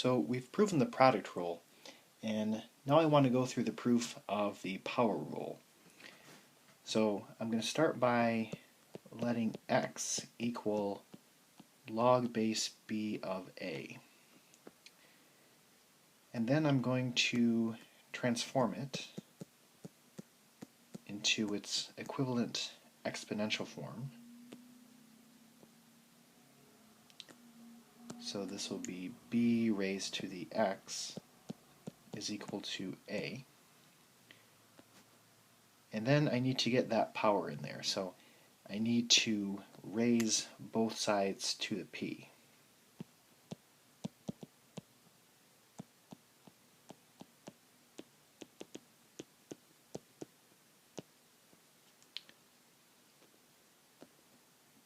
So we've proven the product rule, and now I want to go through the proof of the power rule. So I'm going to start by letting x equal log base b of a. And then I'm going to transform it into its equivalent exponential form. So this will be b raised to the x is equal to a. And then I need to get that power in there. So I need to raise both sides to the p.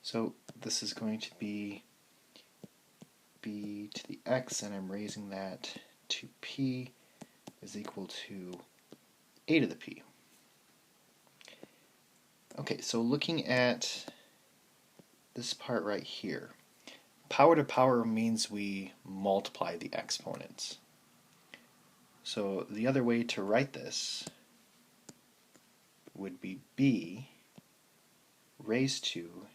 So this is going to be b to the x, and I'm raising that to p is equal to a to the p. Okay, so looking at this part right here, power to power means we multiply the exponents. So the other way to write this would be b raised to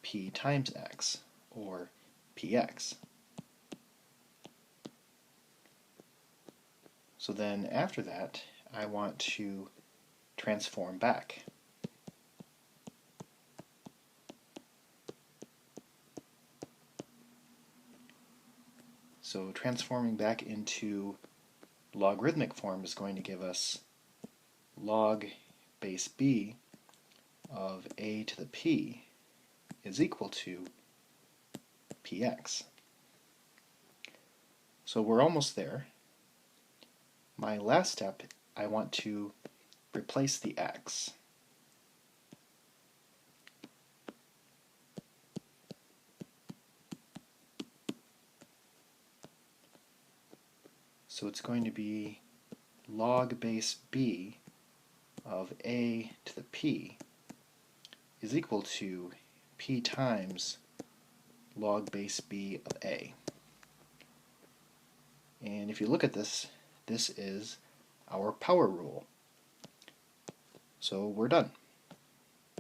p times x, or px. So then after that, I want to transform back. So transforming back into logarithmic form is going to give us log base b of a to the p is equal to px. So we're almost there. My last step, I want to replace the x. So it's going to be log base b of a to the p is equal to p times log base b of a. And if you look at this, this is our power rule. So we're done.